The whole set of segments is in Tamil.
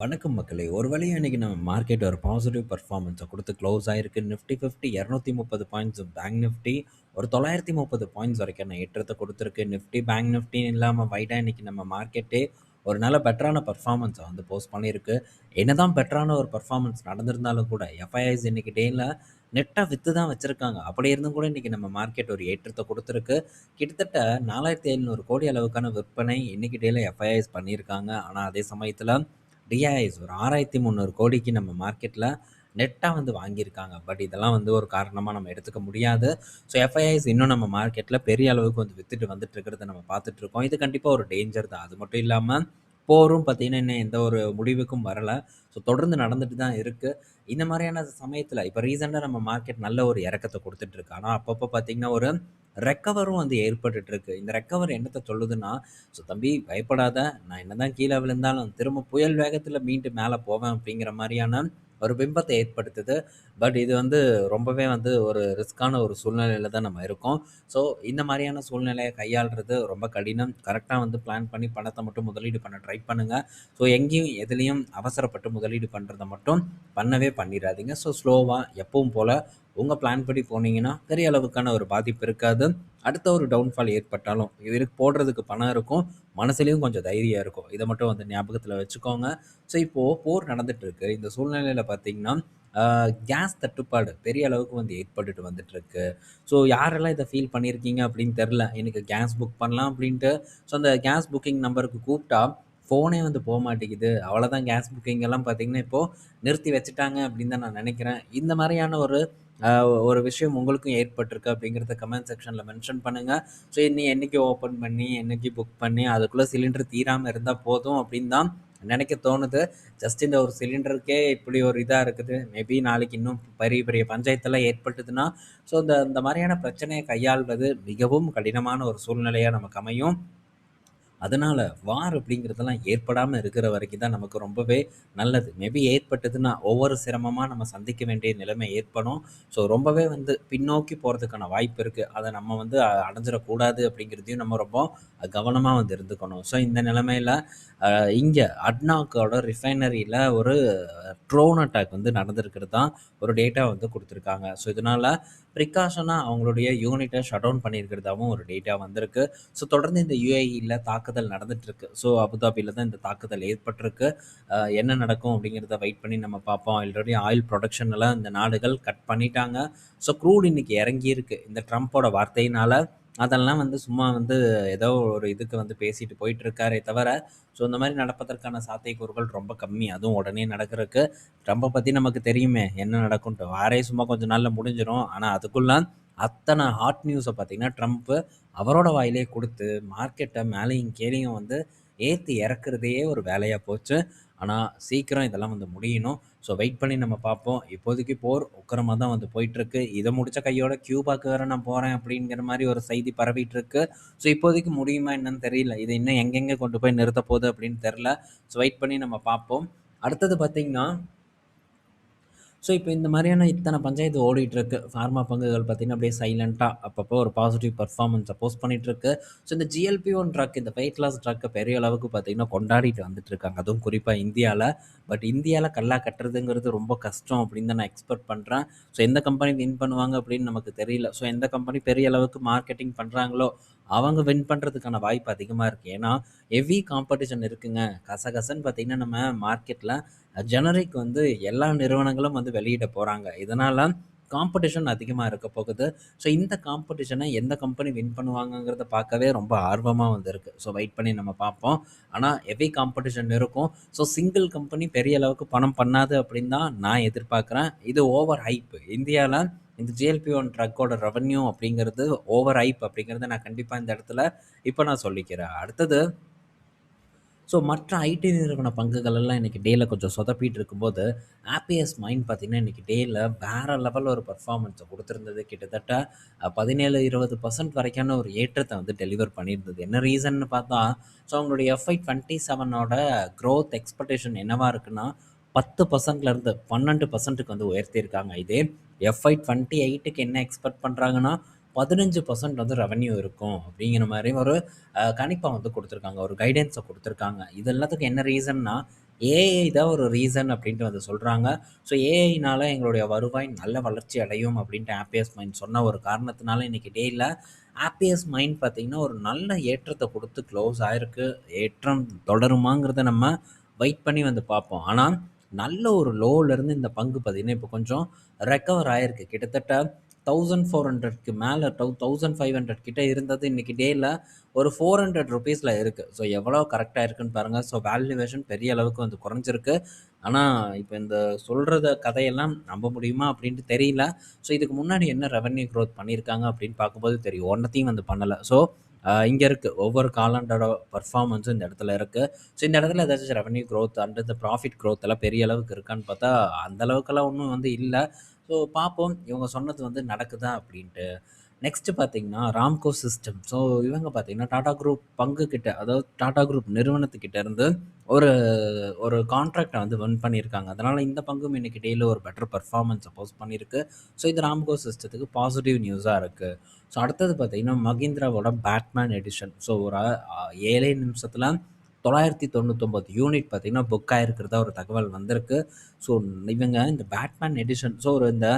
வணக்கம் மக்களே! ஒரு வழியா இன்னைக்கு நம்ம மார்க்கெட் ஒரு பாசிட்டிவ் பெர்ஃபார்மன்ஸ குடுத்து க்ளோஸ் ஆயிருக்கு. நிஃப்டி 50 230 பாயிண்ட்ஸ், பேங்க் நிஃப்டி ஒரு 930 பாயிண்ட்ஸ் வரைக்கான ஏற்றத்த குடுத்திருக்கு. நிஃப்டி, பேங்க் நிஃப்டின்னு இல்லாம வைடா இன்னைக்கு நம்ம மார்க்கெட்டே ஒரு நல்ல பெட்டரான பெர்ஃபார்மன்ஸ வந்து போஸ்ட் பண்ணியிருக்கு. என்னதான் பெட்டரான ஒரு பெர்ஃபார்மன்ஸ் நடந்திருந்தாலும் கூட, எஃப்ஐஐஸ் இன்னைக்கு டேல நெட்டா வித்து தான் வச்சிருக்காங்க. அப்படி இருந்தும் கூட இன்னைக்கு நம்ம மார்க்கெட் ஒரு ஏற்றத்த குடுத்திருக்கு. கிட்டத்தட்ட 4,700 கோடி அளவுக்கான விற்பனை இன்னைக்கு டேல எஃப்ஐஐஸ் பண்ணியிருக்காங்க. ஆனா அதே சமயத்துல டிஐஎஸ் ஒரு 6,300 கோடிக்கு நம்ம மார்க்கெட்ல நெட்டா வந்து வாங்கியிருக்காங்க. பட் இதெல்லாம் வந்து ஒரு காரணமா நம்ம எடுத்துக்க முடியாது. ஸோ எஃப்ஐஐஸ் இன்னும் நம்ம மார்க்கெட்ல பெரிய அளவுக்கு வந்து வித்துட்டு வந்துட்டு இருக்கிறத நம்ம பார்த்துட்டு இருக்கோம். இது கண்டிப்பா ஒரு டேஞ்சர் தான். அது மட்டும் இல்லாம போரும் பார்த்தீங்கன்னா, இன்னும் எந்த ஒரு முடிவுக்கும் வரல. ஸோ தொடர்ந்து நடந்துட்டு தான் இருக்கு. இந்த மாதிரியான சமயத்துல இப்ப ரீசென்ட்டா நம்ம மார்க்கெட் நல்ல ஒரு இறக்கத்த குடுத்துட்டு இருக்கு. ஆனா அப்பப்ப பார்த்தீங்கன்னா, ஒரு ரெக்கவரும் வந்து ஏற்பட்டுட்டு இருக்கு. இந்த ரெக்கவர் என்னத்த சொல்லுதுன்னா, "ஸோ தம்பி பயப்படாத. நான் என்னதான் கீழ விழுந்தாலும் திரும்ப புயல் வேகத்துல மீண்டு மேல போவேன்." அப்படிங்கிற மாரியான ஒரு பிம்பத்த ஏற்படுத்துது. பட் இது வந்து ரொம்பவே வந்து ஒரு ரிஸ்க்கான ஒரு சூழ்நிலையில தான் நம்ம இருக்கோம். ஸோ இந்த மாரியான சூழ்நிலைய கையாள்றது ரொம்ப கடினம். கரெக்ட்டா வந்து பிளான் பண்ணி பணத்த மட்டும் முதலீடு பண்ண ட்ரை பண்ணுங்க. ஸோ எங்கேயும் எதுலயும் அவசரப்பட்டு முதலீடு பண்றத மட்டும் பண்ணவே பண்ணிறாதீங்க. ஸோ ஸ்லோவா எப்பவும் போல உங்க பிளான் படி போனீங்கன்னா, பெரிய அளவுக்கான ஒரு பாதிப்பு இருக்காது. அடுத்த ஒரு டவுன்ஃபால் ஏற்பட்டாலும், இதுக்கு போடுறதுக்கு பணம் இருக்கும். மனசுலயும் கொஞ்சம் தைரியம் இருக்கும். இத மட்டும் வந்து ஞாபகத்துல வச்சுக்கோங்க. ஸோ இப்போ போர் நடந்துட்டு இருக்கு. இந்த சூழ்நிலையில பார்த்தீங்கன்னா, ஆ கேஸ் தட்டுப்பாடு பெரிய அளவுக்கு வந்து ஏற்பட்டுட்டு வந்துட்டுருக்கு. ஸோ யாரெல்லாம் இத ஃபீல் பண்ணியிருக்கீங்க அப்படின்னு தெரியல. எனக்கு கேஸ் புக் பண்ணலாம் அப்படின்ட்டு, ஸோ அந்த கேஸ் புக்கிங் நம்பருக்கு கூப்பிட்டா, ஃபோனே வந்து போமாட்டேங்குது. அவ்வளோதான் கேஸ் புக்கிங் எல்லாம் பார்த்தீங்கன்னா, இப்போ நிறுத்தி வச்சுட்டாங்க அப்படின்னு தான் நான் நெனைக்கிறேன். இந்த மாரியான அ ஒரு விஷயம் உங்களுக்கும் ஏற்பட்டிருக்கு அப்படிங்கிறத கமெண்ட் செக்ஷன்ல மென்ஷன் பண்ணுங்க. ஸோ நீ என்னைக்கு ஓப்பன் பண்ணி, என்னைக்கு புக் பண்ணி, அதுக்குள்ள சிலிண்டர் தீராம இருந்தா போதும் அப்படின்னு தான் நெனைக்க தோணுது. ஜஸ்ட் இந்த ஒரு சிலிண்டருக்கே இப்படி ஒரு இதா இருக்குது. மேபி நாளைக்கு இன்னும் பெரிய பெரிய பஞ்சாயத்தெல்லாம் ஏற்பட்டதுன்னா, ஸோ இந்த இந்த மாரியான பிரச்சனைய கையாள்வது மிகவும் கடினமான ஒரு சூழ்நிலையா நமக்கு அமையும். அதனால வார் அப்படிங்கிறதெல்லாம் ஏற்படாம இருக்கிற வரைக்கும் தான் நமக்கு ரொம்பவே நல்லது. மேபி ஏற்பட்டதுன்னா, ஒவ்வொரு சிரமமா நம்ம சந்திக்க வேண்டிய நிலைமை ஏற்படும். ஸோ ரொம்பவே வந்து பின்னோக்கி போறதுக்கான வாய்ப்பு இருக்கு. அத நம்ம வந்து அடைஞ்சிடக்கூடாது அப்படிங்கிறதையும் நம்ம ரொம்ப கவனமா வந்து இருந்துக்கணும். ஸோ இந்த நிலைமையில அ இங்க அட்னாக்கோட ரிஃபைனரியில ஒரு ட்ரோன் அட்டாக் வந்து நடந்திருக்கிறது தான் ஒரு டேட்டா வந்து குடுத்துருக்காங்க. ஸோ இதனால ப்ரிகாஷனா அவங்களுடைய யூனிட்ட ஷட் டவுன் பண்ணியிருக்கிறதாவும் ஒரு டேட்டா வந்திருக்கு. ஸோ தொடர்ந்து இந்த யுஏஇல தாக்குதல் நடந்துட்டுருக்கு. ஸோ அபுதாபில தான் இந்த தாக்குதல் ஏற்பட்டிருக்கு. என்ன நடக்கும் அப்படிங்கிறத வெயிட் பண்ணி நம்ம பார்ப்போம். ஆல்ரெடி ஆயில் புரொடக்ஷன் எல்லாம் இந்த நாடுகள் கட் பண்ணிட்டாங்க. ஸோ க்ரூட் இன்னைக்கு இறங்கியிருக்கு. இந்த ட்ரம்ப்போட வார்த்தையினால அதெல்லாம் வந்து சும்மா வந்து ஏதோ ஒரு இதுக்கு வந்து பேசிட்டு போயிட்டு இருக்காரே தவிர, ஸோ இந்த மாரி நடப்பதற்கான சாத்தியக்கூறுகள் ரொம்ப கம்மி. அதுவும் உடனே நடக்கிறதுக்கு. ட்ரம்ப பத்தி நமக்கு தெரியுமே என்ன நடக்கும்ன்ட்டு. வாரே சும்மா கொஞ்ச நாள்ல முடிஞ்சிரும். ஆனா அதுக்குள்ள அத்தன ஹாட் நியூஸ பார்த்தீங்கன்னா, ட்ரம்ப் அவரோட வாயிலேயே குடுத்து, மார்க்கெட்ட மேலயும் கீழயும் வந்து ஏத்தி இறக்குறதே ஒரு வேலையா போச்சு. ஆனா, சீக்கிரம் இதெல்லாம் வந்து முடியணும். ஸோ வெயிட் பண்ணி நம்ம பார்ப்போம். இப்போதைக்கு போர் உக்கிரமா தான் வந்து போயிட்டுருக்கு. இத முடிச்ச கையோட கியூபாக்கு வேற நான் போறேன் அப்படிங்கிற மாரி ஒரு செய்தி பரவிட்டுருக்கு. ஸோ இப்போதைக்கு முடியுமா என்னன்னு தெரியல. இது இன்னும் எங்கெங்க கொண்டு போய் நிறுத்த போகுது அப்படின்னு தெரியல. ஸோ வெயிட் பண்ணி நம்ம பார்ப்போம். அடுத்தது பார்த்தீங்கன்னா ஸோ, இப்ப இந்த மாரியான இத்தன பஞ்சாயத்து ஓடிட்டுருக்கு. ஃபார்மா பங்குகள் பார்த்தீங்கன்னா, அப்படியே சைலன்ட்டா அப்பப்போ ஒரு பாசிட்டிவ் பெர்ஃபார்மன்ஸ போஸ்ட் பண்ணிட்டுருக்கு. ஸோ, இந்த GLP-1 ட்ரக் இந்த வெயிட் லாஸ் ட்ரக்க பெரிய அளவுக்கு பார்த்தீங்கன்னா, கொண்டாடிட்டு வந்துட்டுருக்காங்க. அதுவும் குறிப்பா இந்தியால. பட் இந்தியால கல்லா கட்டுறதுங்கிறது ரொம்ப கஷ்டம் அப்படின்னு தான் நான் எக்ஸ்பெக்ட் பண்றேன். ஸோ, எந்த கம்பெனி வின் பண்ணுவாங்க அப்படின்னு நமக்கு தெரியல. ஸோ, எந்த கம்பெனி பெரிய அளவுக்கு மார்க்கெட்டிங் பண்றாங்களோ, அவங்க வின் பண்றதுக்கான வாய்ப்பு அதிகமா இருக்கு. ஏன்னா, ஹெவி காம்படிஷன் இருக்குங்க. கசகசன்னு பார்த்தீங்கன்னா, நம்ம மார்க்கெட்ல ஜெனரிக் வந்து எல்லா நிறுவனங்களும் வந்து வெளியிட போறாங்க. இதனால காம்படிஷன் அதிகமா இருக்க போகுது. ஸோ இந்த காம்படிஷன எந்த கம்பெனி வின் பண்ணுவாங்கங்கிறத பார்க்கவே ரொம்ப ஆர்வமா வந்து இருக்கு. ஸோ வெயிட் பண்ணி நம்ம பார்ப்போம். ஆனா ஹெவி காம்படிஷன் இருக்கும். ஸோ சிங்கிள் கம்பெனி பெரிய அளவுக்கு பணம் பண்ணாது அப்படின்னு தான் நான் எதிர்பார்க்குறேன். இது ஓவர் ஹைப். இந்தியால இந்த GLP-1 ட்ரக்கோட ரெவென்யூ அப்படிங்கிறது ஓவர் ஹைப் அப்படிங்கிறத நான் கண்டிப்பா இந்த இடத்துல இப்ப நான் சொல்லிக்கிறேன். அடுத்தது ஸோ மற்ற ஐடி நிறுவன பங்குகள் எல்லாம் இன்னைக்கு டேல கொஞ்சம் சொதப்பிட்டு இருக்கும்போது, ஆப்பியஸ் மைண்ட் பார்த்தீங்கன்னா, இன்னைக்கு டேல வேற லெவல்ல ஒரு பெர்ஃபார்மன்ஸ குடுத்திருந்தது. கிட்டத்தட்ட 17, 20% வரைக்கான ஒரு ஏற்றத்த வந்து டெலிவர் பண்ணியிருந்தது. என்ன ரீசன்னு பார்த்தா, ஸோ அவங்களுடைய FY 27ஓட குரோத் எக்ஸ்பெக்டேஷன் என்னவா இருக்குன்னா, 10%லேருந்து 12%க்கு வந்து உயர்த்தியிருக்காங்க. இதே FY 28க்கு என்ன எக்ஸ்பெக்ட் பண்றாங்கன்னா, 15% வந்து ரெவென்யூ இருக்கும் அப்படிங்கிற மாரி ஒரு கணிப்ப வந்து குடுத்துருக்காங்க. ஒரு கைடன்ஸ குடுத்துருக்காங்க. இது எல்லாத்துக்கும் என்ன ரீசன்னா, ஏஐ தான் ஒரு ரீசன் அப்படின்ட்டு வந்து சொல்றாங்க. ஸோ ஏஐனால எங்களுடைய வருவாய் நல்ல வளர்ச்சி அடையும் அப்படின்ட்டு ஹேப்பியஸ்ட் மைண்ட் சொன்ன ஒரு காரணத்தினால இன்னைக்கு டேல ஹேப்பியஸ்ட் மைண்ட் பார்த்தீங்கன்னா, ஒரு நல்ல ஏற்றத்த குடுத்து க்ளோஸ் ஆயிருக்கு. ஏற்றம் தொடருமாங்கிறத நம்ம வெயிட் பண்ணி வந்து பார்ப்போம். ஆனா, நல்ல ஒரு லோலருந்து இந்த பங்கு பார்த்தீங்கன்னா, இப்போ கொஞ்சம் ரெக்கவர் ஆயிருக்கு. கிட்டத்தட்ட 1400க்கு மேல 1500 கிட்ட இருந்தது இன்னைக்கு டேல ஒரு ₹400ல இருக்கு. ஸோ எவ்வளோ கரெக்ட்டா இருக்குன்னு பாருங்க. ஸோ வேல்யூவேஷன் பெரிய அளவுக்கு வந்து குறைஞ்சிருக்கு. ஆனா, இப்ப இந்த சொல்றத கதையெல்லாம் நம்ப முடியுமா அப்படின்ட்டு தெரியல. ஸோ இதுக்கு முன்னாடி என்ன ரெவென்யூ குரோத் பண்ணியிருக்காங்க அப்படின்னு பார்க்கும்போது தெரியும். ஒன்னத்தையும் வந்து பண்ணல. ஸோ இங்க இருக்கு. ஒவ்வொரு காலாண்டோட பெர்ஃபார்மன்ஸும் இந்த இடத்துல இருக்கு. ஸோ இந்த இடத்துல ஏதாச்சும் ரெவென்யூ குரோத் அண்ட் இந்த ப்ராஃபிட் குரோத் எல்லாம் பெரிய அளவுக்கு இருக்கான்னு பார்த்தா, அந்த அளவுக்கெல்லாம் ஒண்ணும் வந்து இல்ல. ஸோ பார்ப்போம். இவங்க சொன்னது வந்து நடக்குதா அப்படின்ட்டு. நெக்ஸ்ட் பார்த்தீங்கன்னா, ராம்கோ சிஸ்டம். ஸோ இவங்க பார்த்தீங்கன்னா, டாடா குரூப் பங்கு கிட்ட அதாவது டாடா குரூப் நிறுவனத்துக்கிட்ட இருந்து ஒரு ஒரு கான்ட்ராக்ட்ட வந்து வின் பண்ணியிருக்காங்க. அதனால இந்த பங்கும் இன்னைக்கு டேல ஒரு பெட்டர் பெர்ஃபார்மன்ஸ போஸ்ட் பண்ணியிருக்கு. ஸோ இது ராம்கோ சிஸ்டத்துக்கு பாசிட்டிவ் நியூஸா இருக்கு. ஸோ அடுத்தது பார்த்தீங்கன்னா, மகீந்திராவோட பேட்மேன் எடிஷன். ஸோ ஒரு 7 நிமிஷத்துல 999 யூனிட் பார்த்தீங்கன்னா, புக் ஆயிருக்கிறதா ஒரு தகவல் வந்திருக்கு. ஸோ இவங்க இந்த பேட்மேன் எடிஷன் ஸோ ஒரு இந்த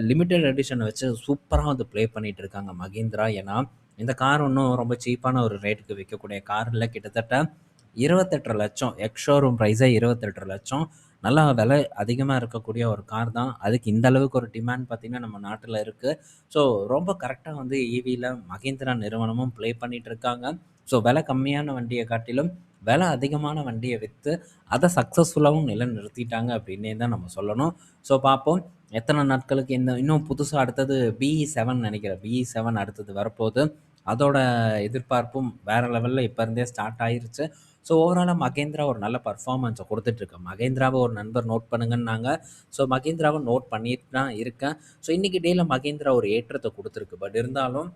லிமிட்டெட் எடிஷன வச்சு சூப்பரா வந்து ப்ளே பண்ணிட்டு இருக்காங்க மகீந்திரா. ஏன்னா, இந்த கார் ஒண்ணும் ரொம்ப சீப்பான ஒரு ரேட்டுக்கு விக்கக்கூடிய கார் இல்ல. கிட்டத்தட்ட 28,00,000 எக்ஸ் ஷோரூம் பிரைஸே 28,00,000 நல்லா விலை அதிகமா இருக்கக்கூடிய ஒரு கார் தான். அதுக்கு இந்த அளவுக்கு ஒரு டிமாண்ட் பார்த்தீங்கன்னா, நம்ம நாட்டுல இருக்கு. ஸோ ரொம்ப கரெக்ட்டா வந்து ஈவில மகேந்திரா நிறுவனமும் ப்ளே பண்ணிட்டு இருக்காங்க. ஸோ விலை கம்மியான வண்டிய காட்டிலும் விலை அதிகமான வண்டிய வித்து அத சக்சஸ்ஃபுல்லாவும் நிலைநிறுத்திட்டாங்க அப்படின்னே தான் நம்ம சொல்லணும். ஸோ பார்ப்போம். எத்தன நாட்களுக்கு இன்னும் புதுசா அடுத்தது BE7 நெனைக்கிறேன். BE7 அடுத்தது வரப்போது. அதோட எதிர்பார்ப்பும் வேற லெவல்ல இப்ப இருந்தே ஸ்டார்ட் ஆயிருச்சு. ஸோ ஓவராலா மகேந்திரா ஒரு நல்ல பெர்ஃபார்மன்ஸ குடுத்துட்டுருக்கு. மகேந்திராவ ஒரு நண்பர் நோட் பண்ணுங்கன்னாங்க. ஸோ மகேந்திராவ நோட் பண்ணிட்டு தான் இருக்கேன். ஸோ இன்னைக்கு டேல மகேந்திரா ஒரு ஏற்றத்த குடுத்துருக்கு. பட் இருந்தாலும்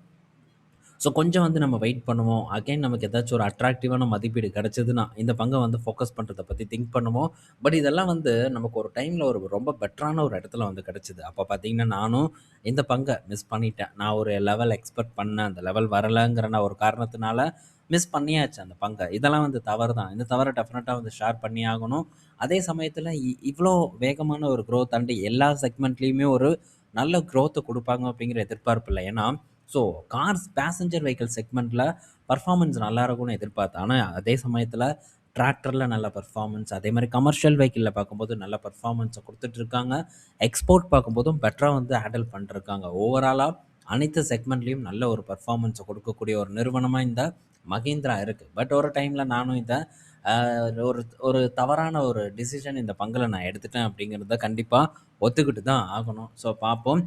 ஸோ கொஞ்சம் வந்து நம்ம வெயிட் பண்ணுவோம். அகைன் நமக்கு ஏதாச்சும் ஒரு அட்ராக்டிவான மதிப்பீடு கிடைச்சதுன்னா, இந்த பங்க வந்து ஃபோக்கஸ் பண்றத பத்தி திங்க் பண்ணுவோம். பட் இதெல்லாம் வந்து நமக்கு ஒரு டைம்ல ஒரு ரொம்ப பெட்டரான ஒரு இடத்துல வந்து கிடைச்சது. அப்ப பார்த்தீங்கன்னா, நானும் இந்த பங்க மிஸ் பண்ணிட்டேன். நான் ஒரு லெவல் எக்ஸ்பெக்ட் பண்ணேன். அந்த லெவல் வரலங்கிற நான் ஒரு காரணத்தினால மிஸ் பண்ணியாச்சு அந்த பங்க. இதெல்லாம் வந்து தவறு தான். இந்த தவற டெஃபினட்டா வந்து ஷேர் பண்ணியே ஆகணும். அதே சமயத்தில இவ்ளோ வேகமான ஒரு குரோத் அண்ட் எல்லா செக்மெண்ட்லயுமே ஒரு நல்ல குரோத்த குடுப்பாங்க அப்படிங்கிற எதிர்பார்ப்பு இல்ல. ஏன்னா, ஸோ கார்ஸ் பேசஞ்சர் வெஹிக்கிள் செக்மெண்ட்ல பெர்ஃபார்மன்ஸ் நல்லா இருக்கும்னு எதிர்பார்த்தேன். ஆனா, அதே சமயத்தில டிராக்டர்ல நல்ல பெர்ஃபார்மன்ஸ், அதே மாரி கமர்ஷியல் வெஹிக்கிள்ல பார்க்கும்போது நல்ல பெர்ஃபார்மன்ஸ குடுத்துட்டு இருக்காங்க. எக்ஸ்போர்ட் பார்க்கும்போதும் பெட்டரா வந்து ஹேண்டில் பண்ணிட்டுருக்காங்க. ஓவராலா அனைத்து செக்மெண்ட்லயும் நல்ல ஒரு பெர்ஃபார்மன்ஸ கொடுக்கக்கூடிய ஒரு நிறுவனமா இந்த மகீந்திரா இருக்கு. பட் ஒரு டைம்ல நானும் இத அ ஒரு ஒரு தவறான ஒரு டிசிஷன் இந்த பங்குல நான் எடுத்துட்டேன் அப்படிங்கிறத கண்டிப்பா ஒத்துக்கிட்டு தான் ஆகணும். ஸோ பார்ப்போம்.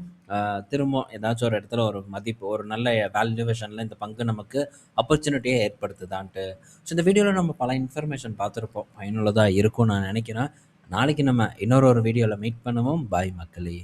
திரும்பவும் ஏதாச்சும் ஒரு இடத்துல ஒரு மதிப்பு, ஒரு நல்ல வேல்யூவேஷன்ல இந்த பங்கு நமக்கு ஆப்பர்ச்சுனிட்டிய ஏற்படுத்துதான்ட்டு. ஸோ இந்த வீடியோல நம்ம பல இன்ஃபர்மேஷன் பார்த்துருப்போம். பயனுள்ளதா இருக்கும்னு நான் நினைக்கிறேன். நாளைக்கு நம்ம இன்னொரு வீடியோல மீட் பண்ணுவோம். பாய் மக்களே!